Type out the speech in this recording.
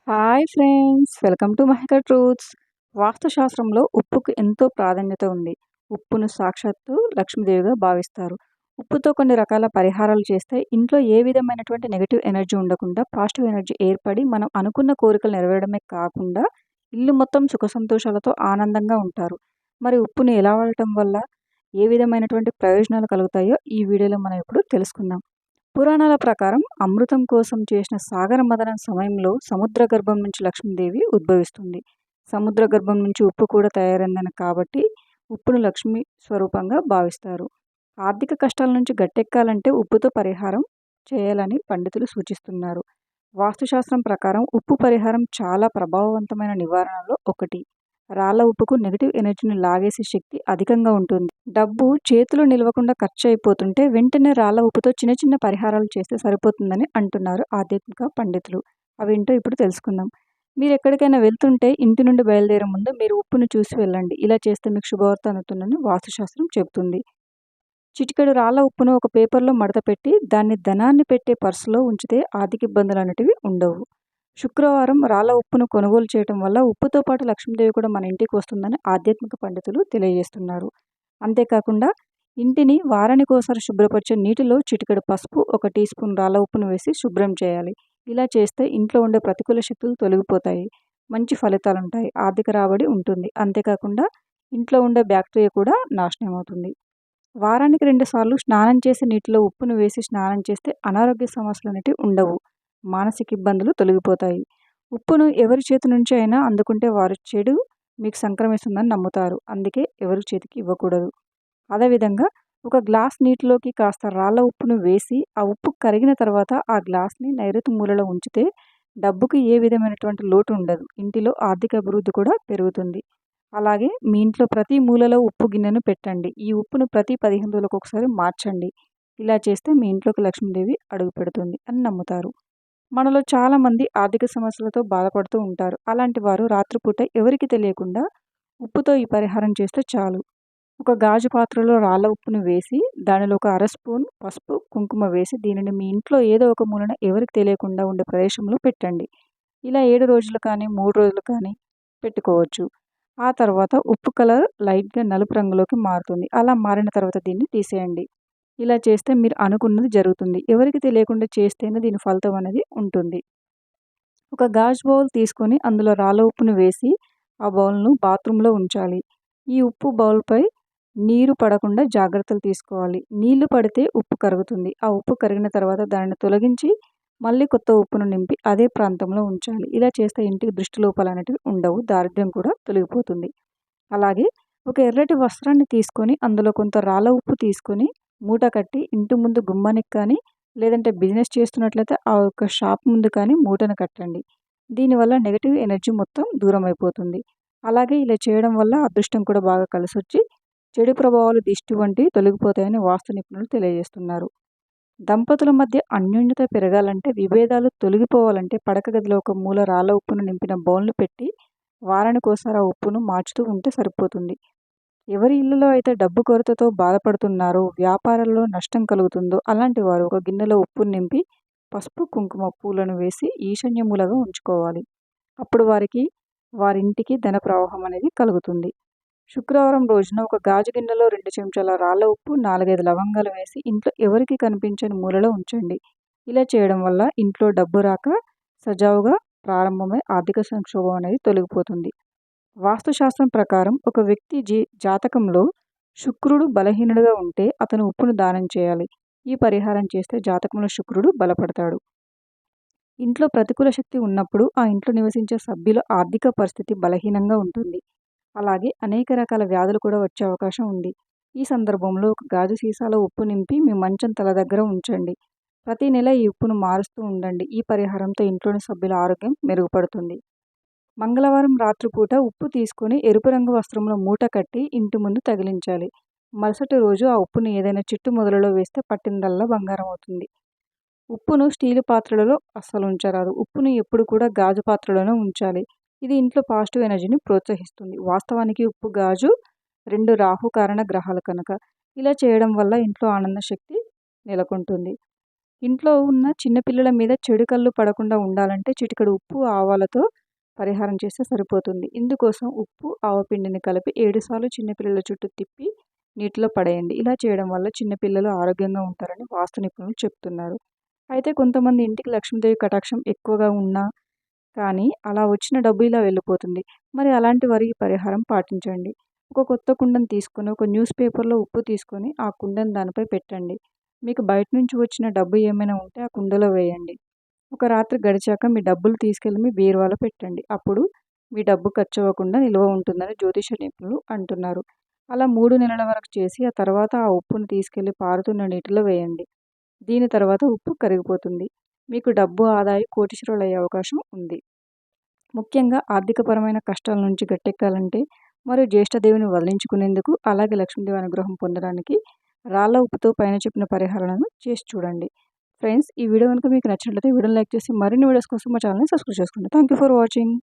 Hi friends, welcome to Mahika truths. వాస్తుశాస్త్రంలో ఉప్పుకు ఎంతో ప్రాధాన్యత ఉంది. ఉప్పును సాక్షాత్తు లక్ష్మీదేవిగా భావిస్తారు. ఉప్పుతో కొన్ని రకాల పరిహారాలు చేస్తే ఇంట్లో ఏ విధమైనటువంటి నెగటివ్ ఎనర్జీ ఉండకుండా పాజిటివ్ ఎనర్జీ ఏర్పడి మనం అనుకున్న కోరికలు నెరవేరడమే కాకుండా ఇల్లు మొత్తం సుఖ సంతోషాలతో ఆనందంగా ఉంటారు. మరి ఉప్పుని ఎలా వాడటం వల్ల ఏ విధమైనటువంటి ప్రయోజనాలు కలుగుతాయో ఈ వీడియోలో మనం ఇప్పుడు తెలుసుకుందాం. పురాణాల ప్రకారం అమృతం కోసం చేసిన సాగర మథనం సమయంలో సముద్ర గర్భం నుంచి లక్ష్మీదేవి ఉద్భవిస్తుంది. సముద్ర గర్భం నుంచి ఉప్పు కూడా తయారైందని కాబట్టి ఉప్పును లక్ష్మీ స్వరూపంగా భావిస్తారు. ఆర్థిక కష్టాల నుంచి గట్టెక్కాలంటే ఉప్పుతో పరిహారం చేయాలని పండితులు సూచిస్తున్నారు. వాస్తుశాస్త్రం ప్రకారం ఉప్పు పరిహారం చాలా ప్రభావవంతమైన నివారణలో ఒకటి. రాళ్ళ ఉప్పుకు నెగిటివ్ ఎనర్జీని లాగేసే శక్తి అధికంగా ఉంటుంది. డబ్బు చేతిలో నిలవకుండా ఖర్చు అయిపోతుంటే వెంటనే రాళ్ళ ఉప్పుతో చిన్న చిన్న పరిహారాలు చేస్తే సరిపోతుందని అంటున్నారు ఆధ్యాత్మిక పండితులు. అవేంటో ఇప్పుడు తెలుసుకుందాం. మీరు ఎక్కడికైనా వెళ్తుంటే ఇంటి నుండి బయలుదేరే ముందు మీరు ఉప్పును చూసి వెళ్ళండి. ఇలా చేస్తే మీకు శుభవార్త అందుతుందని వాస్తుశాస్త్రం చెబుతుంది. చిటికెడు రాళ్ళ ఉప్పును ఒక పేపర్లో మడత పెట్టి దాన్ని ధనాన్ని పెట్టే పర్సులో ఉంచితే ఆర్థిక ఇబ్బందులు అనేటివి ఉండవు. శుక్రవారం రాళ్ళ ఉప్పును కొనుగోలు చేయటం వల్ల ఉప్పుతో పాటు లక్ష్మీదేవి కూడా మన ఇంటికి వస్తుందని ఆధ్యాత్మిక పండితులు తెలియజేస్తున్నారు. అంతేకాకుండా ఇంటిని వారానికోసారి శుభ్రపరిచే నీటిలో చిటికెడు పసుపు, 1 టీ స్పూన్ రాళ్ళ ఉప్పును వేసి శుభ్రం చేయాలి. ఇలా చేస్తే ఇంట్లో ఉండే ప్రతికూల శక్తులు తొలగిపోతాయి. మంచి ఫలితాలుంటాయి. ఆర్థిక రాబడి ఉంటుంది. అంతేకాకుండా ఇంట్లో ఉండే బ్యాక్టీరియా కూడా నాశనం అవుతుంది. వారానికి 2 సార్లు స్నానం చేసే నీటిలో ఉప్పును వేసి స్నానం చేస్తే అనారోగ్య సమస్యలు అనేటివి ఉండవు. మానసిక ఇబ్బందులు తొలగిపోతాయి. ఉప్పును ఎవరి చేతి నుంచి అయినా అందుకుంటే వారి చెడు మీకు సంక్రమిస్తుందని నమ్ముతారు. అందుకే ఎవరి చేతికి ఇవ్వకూడదు. అదేవిధంగా ఒక గ్లాస్ నీటిలోకి కాస్త రాళ్ళ ఉప్పును వేసి ఆ ఉప్పు కరిగిన తర్వాత ఆ గ్లాస్ని నైరుతి మూలలో ఉంచితే డబ్బుకి ఏ విధమైనటువంటి లోటు ఉండదు. ఇంటిలో ఆర్థిక అభివృద్ధి కూడా పెరుగుతుంది. అలాగే మీ ఇంట్లో ప్రతి మూలలో ఉప్పు గిన్నెను పెట్టండి. ఈ ఉప్పును ప్రతి 15 రోజులకు ఒకసారి మార్చండి. ఇలా చేస్తే మీ ఇంట్లోకి లక్ష్మీదేవి అడుగు పెడుతుంది అని నమ్ముతారు. మనలో చాలామంది ఆర్థిక సమస్యలతో బాధపడుతూ ఉంటారు. అలాంటి వారు రాత్రిపూట ఎవరికి తెలియకుండా ఉప్పుతో ఈ పరిహారం చేస్తే చాలు. ఒక గాజు పాత్రలో రాళ్ళ ఉప్పును వేసి దానిలో ఒక 1/2 స్పూన్ పసుపు, కుంకుమ వేసి దీనిని మీ ఇంట్లో ఏదో ఒక మూలన ఎవరికి తెలియకుండా ఉండే ప్రదేశంలో పెట్టండి. ఇలా 7 రోజులు కానీ 3 రోజులు కానీ పెట్టుకోవచ్చు. ఆ తర్వాత ఉప్పు కలర్ లైట్‌గా నలుపు రంగులోకి మారుతుంది. అలా మారిన తర్వాత దీన్ని తీసేయండి. ఇలా చేస్తే మీరు అనుకున్నది జరుగుతుంది. ఎవరికీ తెలియకుండా చేస్తేనే దీని ఫలితం అనేది ఉంటుంది. ఒక గాజు బౌల్ తీసుకొని అందులో రాళ్ళ ఉప్పును వేసి ఆ బౌల్‌ను బాత్రూంలో ఉంచాలి. ఈ ఉప్పు బౌల్‌పై నీరు పడకుండా జాగ్రత్తలు తీసుకోవాలి. నీళ్లు పడితే ఉప్పు కరుగుతుంది. ఆ ఉప్పు కరిగిన తర్వాత దానిని తొలగించి మళ్ళీ కొత్త ఉప్పును నింపి అదే ప్రాంతంలో ఉంచాలి. ఇలా చేస్తే ఇంటికి దృష్టి లోపాలనేటివి ఉండవు. దారిద్ర్యం కూడా తొలగిపోతుంది. అలాగే ఒక ఎర్రటి వస్త్రాన్ని తీసుకొని అందులో కొంత రాళ్ళ ఉప్పు తీసుకొని మూట కట్టి ఇంటి ముందు గుమ్మానికి కానీ లేదంటే బిజినెస్ చేస్తున్నట్లయితే ఆ యొక్క షాప్ ముందు కానీ మూటను కట్టండి. దీనివల్ల నెగటివ్ ఎనర్జీ మొత్తం దూరం అయిపోతుంది. అలాగే ఇలా చేయడం వల్ల అదృష్టం కూడా బాగా కలిసొచ్చి చెడు ప్రభావాలు, దిష్టి వంటివి తొలగిపోతాయని వాస్తు నిపుణులు తెలియజేస్తున్నారు. దంపతుల మధ్య అన్యోన్యత పెరగాలంటే, విభేదాలు తొలగిపోవాలంటే పడక గదిలో ఒక మూల రాళ్ళ ఉప్పును నింపిన బౌల్‌ను పెట్టి వారానికోసారి ఆ ఉప్పును మార్చుతూ ఉంటే సరిపోతుంది. ఎవరి ఇళ్లలో అయితే డబ్బు కొరతతో బాధపడుతున్నారో, వ్యాపారాల్లో నష్టం కలుగుతుందో అలాంటి వారు ఒక గిన్నెలో ఉప్పును నింపి పసుపు, కుంకుమ పూలను వేసి ఈశాన్య మూలగా ఉంచుకోవాలి. అప్పుడు వారింటికి ధన ప్రవాహం అనేది కలుగుతుంది. శుక్రవారం రోజున ఒక గాజు గిన్నెలో 2 చెంచాల రాళ్ళ ఉప్పు, 4, 5 లవంగాలు వేసి ఇంట్లో ఎవరికీ కనిపించని మూలలో ఉంచండి. ఇలా చేయడం వల్ల ఇంట్లో డబ్బు రాక సజావుగా ప్రారంభమై ఆర్థిక సంక్షోభం అనేది తొలగిపోతుంది. వాస్తుశాస్త్రం ప్రకారం ఒక వ్యక్తి జాతకంలో శుక్రుడు బలహీనుడుగా ఉంటే అతను ఉప్పును దానం చేయాలి. ఈ పరిహారం చేస్తే జాతకంలో శుక్రుడు బలపడతాడు. ఇంట్లో ప్రతికూల శక్తి ఉన్నప్పుడు ఆ ఇంట్లో నివసించే సభ్యుల ఆర్థిక పరిస్థితి బలహీనంగా ఉంటుంది. అలాగే అనేక రకాల వ్యాధులు కూడా వచ్చే అవకాశం ఉంది. ఈ సందర్భంలో ఒక గాజు సీసాలో ఉప్పు నింపి మీ మంచం తల దగ్గర ఉంచండి. ప్రతి నెల ఈ ఉప్పును మారుస్తూ ఉండండి. ఈ పరిహారంతో ఇంట్లోని సభ్యుల ఆరోగ్యం మెరుగుపడుతుంది. మంగళవారం రాత్రిపూట ఉప్పు తీసుకొని ఎరుపు రంగు వస్త్రంలో మూట కట్టి ఇంటి ముందు తగిలించాలి. మరుసటి రోజు ఆ ఉప్పును ఏదైనా చెట్టు మొదలలో వేస్తే పట్టిందల్లా బంగారం అవుతుంది. ఉప్పును స్టీలు పాత్రలలో అస్సలు ఉంచరాదు. ఉప్పును ఎప్పుడు కూడా గాజు పాత్రలోనే ఉంచాలి. ఇది ఇంట్లో పాజిటివ్ ఎనర్జీని ప్రోత్సహిస్తుంది. వాస్తవానికి ఉప్పు, గాజు 2 రాహుకారణ గ్రహాలు కనుక ఇలా చేయడం వల్ల ఇంట్లో ఆనంద శక్తి నెలకొంటుంది. ఇంట్లో ఉన్న చిన్న పిల్లల మీద చెడు కళ్ళు పడకుండా ఉండాలంటే చిటికెడు ఉప్పు, ఆవాలతో పరిహారం చేస్తే సరిపోతుంది. ఇందుకోసం ఉప్పు, ఆవపిండిని కలిపి 7 సార్లు చిన్న పిల్లల చుట్టూ తిప్పి నీటిలో పడేయండి. ఇలా చేయడం వల్ల చిన్న పిల్లలు ఆరోగ్యంగా ఉంటారని వాస్తు నిపుణులు చెప్తున్నారు. అయితే కొంతమంది ఇంటికి లక్ష్మీదేవి కటాక్షం ఎక్కువగా ఉన్నా కానీ అలా వచ్చిన డబ్బు ఇలా వెళ్ళిపోతుంది. మరి అలాంటి వారు ఈ పరిహారం పాటించండి. ఒక కొత్త కుండను తీసుకొని ఒక న్యూస్ పేపర్‌లో ఉప్పు తీసుకొని ఆ కుండను దానిపై పెట్టండి. మీకు బయట నుంచి వచ్చిన డబ్బు ఏమైనా ఉంటే ఆ కుండలో వేయండి. ఒక రాత్రి గడిచాక మీ డబ్బులు తీసుకెళ్ళి మీ బీరువాలో పెట్టండి. అప్పుడు మీ డబ్బు ఖర్చవ్వకుండా నిల్వ ఉంటుందని జ్యోతిష నిపుణులు అంటున్నారు. అలా 3 నెలల వరకు చేసి ఆ తర్వాత ఆ ఉప్పును తీసుకెళ్ళి పారుతున్న నీటిలో వేయండి. దీని తర్వాత ఉప్పు కరిగిపోతుంది. మీకు డబ్బు ఆదా అయి కోటీశ్వరులయ్యే అవకాశం ఉంది. ముఖ్యంగా ఆర్థికపరమైన కష్టాల నుంచి గట్టెక్కాలంటే మరియు జ్యేష్ఠదేవుని వదిలించుకునేందుకు అలాగే లక్ష్మీదేవి అనుగ్రహం పొందడానికి రాళ్ళ ఉప్పుతో పైన చెప్పిన పరిహారాలను చేసి చూడండి. ఫ్రెండ్స్, ఈ వీడియో కనుక మీకు నచ్చినట్లయితే వీడియోని లైక్ చేసి మరిన్ని వీడియోస్ కోసం మా ఛానల్‌ని సబ్స్క్రైబ్ చేసుకోండి. Thank you for watching.